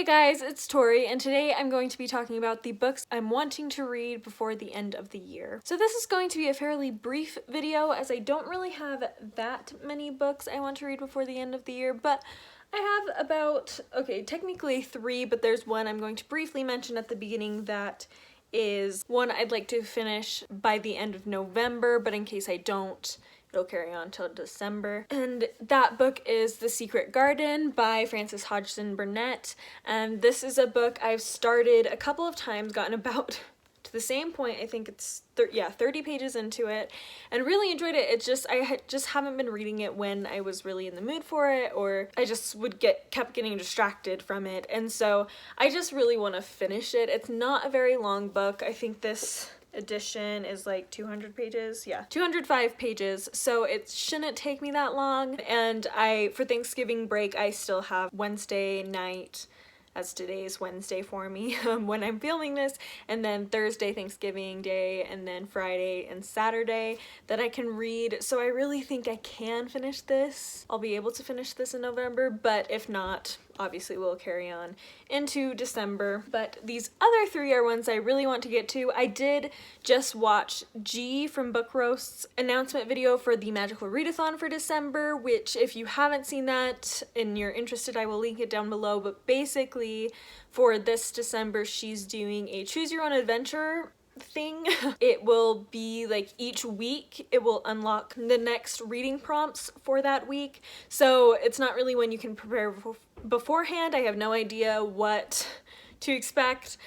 Hey guys, it's Tori, and today I'm going to be talking about the books I'm wanting to read before the end of the year. So this is going to be a fairly brief video as I don't really have that many books I want to read before the end of the year, but I have about, technically 3, but there's one I'm going to briefly mention at the beginning that is one I'd like to finish by the end of November, but in case I don't, it'll carry on till December. And that book is The Secret Garden by Frances Hodgson Burnett. And this is a book I've started a couple of times, gotten about to the same point. I think it's 30 pages into it, and really enjoyed it. I just haven't been reading it when I was really in the mood for it, or I just kept getting distracted from it. And so I just really want to finish it. It's not a very long book. I think this edition is like 200 pages. Yeah, 205 pages, so it shouldn't take me that long. And for Thanksgiving break, I still have Wednesday night, as today's Wednesday for me when I'm filming this, and then Thursday, Thanksgiving Day, and then Friday and Saturday that I can read. So I really think I can finish this. I'll be able to finish this in November, but if not, obviously we'll carry on into December. But these other 3 are ones I really want to get to. I did just watch G from Book Roast's announcement video for the Magical Readathon for December, which if you haven't seen that and you're interested, I will link it down below. But basically for this December, she's doing a choose your own adventure thing. It will be like each week it will unlock the next reading prompts for that week, so it's not really when you can prepare beforehand. I have no idea what to expect,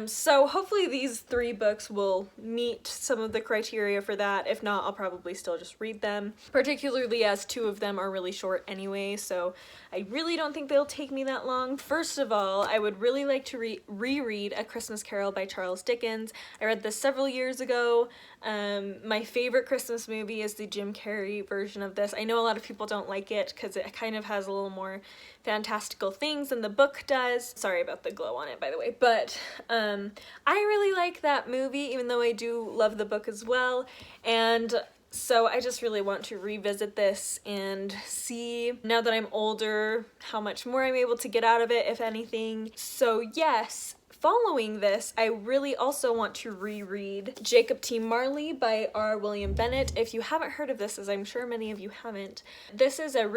so hopefully these 3 books will meet some of the criteria for that. If not, I'll probably still just read them, particularly as 2 of them are really short anyway, so I really don't think they'll take me that long. First of all, I would really like to reread A Christmas Carol by Charles Dickens. I read this several years ago. My favorite Christmas movie is the Jim Carrey version of this. I know a lot of people don't like it because it kind of has a little more fantastical things than the book does. Sorry about the glow on it, by the way, but I really like that movie, even though I do love the book as well. And so I just really want to revisit this and see, now that I'm older, how much more I'm able to get out of it, if anything. So yes, following this, I really also want to reread Jacob T. Marley by R. William Bennett. If you haven't heard of this, as I'm sure many of you haven't, this is a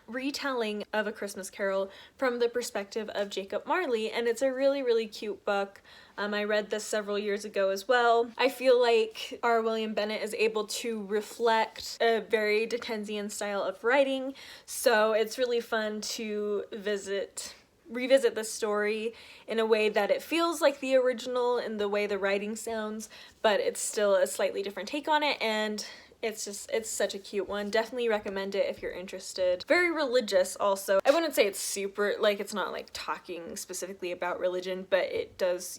retelling of A Christmas Carol from the perspective of Jacob Marley, and it's a really, really cute book. I read this several years ago as well. I feel like R. William Bennett is able to reflect a very Dickensian style of writing, so it's really fun to revisit this story in a way that it feels like the original in the way the writing sounds, but it's still a slightly different take on it, and it's such a cute one. Definitely recommend it if you're interested. Very religious also. I wouldn't say it's super, like, it's not like talking specifically about religion, but it does,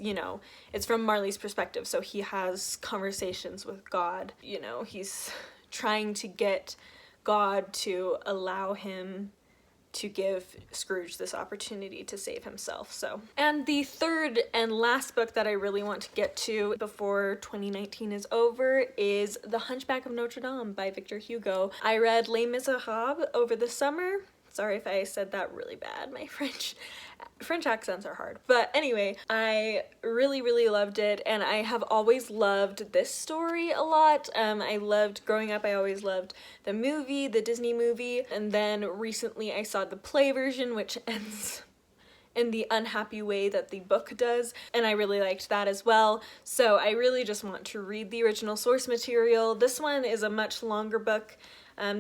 it's from Marley's perspective, so he has conversations with God. He's trying to get God to allow him to give Scrooge this opportunity to save himself. And the 3rd and last book that I really want to get to before 2019 is over is The Hunchback of Notre by Victor Hugo. I read Les Miserables over the summer. Sorry if I said that really bad. My French accents are hard. But anyway, I really, really loved it, and I have always loved this story a lot. Growing up, I always loved the movie, the Disney movie, and then recently I saw the play version, which ends in the unhappy way that the book does, and I really liked that as well. So I really just want to read the original source material. This one is a much longer book.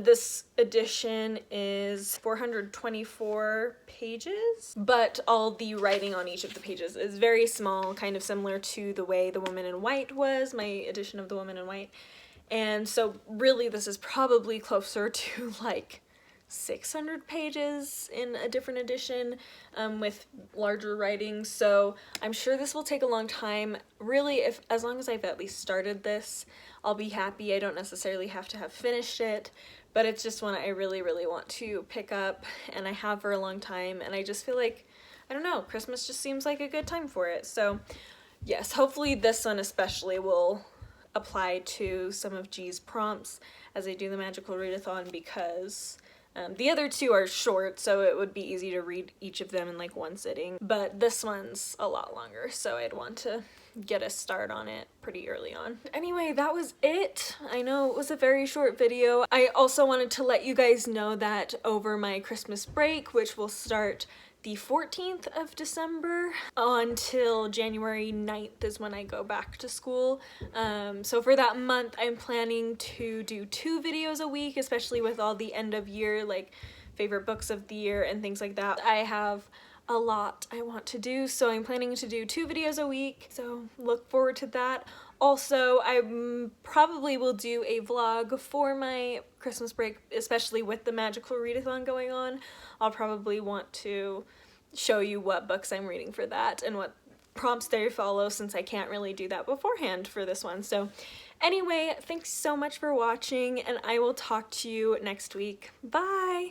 This edition is 424 pages, but all the writing on each of the pages is very small, kind of similar to the way The Woman in White was, my edition of The Woman in White. And so really this is probably closer to like 600 pages in a different edition with larger writing, so I'm sure this will take a long time. Really, as long as I've at least started this, I'll be happy. I don't necessarily have to have finished it, but it's just one I really, really want to pick up, and I have for a long time, and I just feel like, I don't know, Christmas just seems like a good time for it. So yes, hopefully this one especially will apply to some of G's prompts as I do the Magical Readathon, because The other two are short, so it would be easy to read each of them in like one sitting, but this one's a lot longer, so I'd want to get a start on it pretty early on. Anyway, that was it. I know it was a very short video. I also wanted to let you guys know that over my Christmas break, which will start the 14th of December until January 9th is when I go back to school. So for that month, I'm planning to do 2 videos a week, especially with all the end of year, like favorite books of the year and things like that. I have a lot I want to do, so I'm planning to do 2 videos a week, so look forward to that. Also, I probably will do a vlog for my Christmas break, especially with the magical readathon going on. I'll probably want to show you what books I'm reading for that and what prompts they follow, since I can't really do that beforehand for this one. So anyway, thanks so much for watching, and I will talk to you next week. Bye!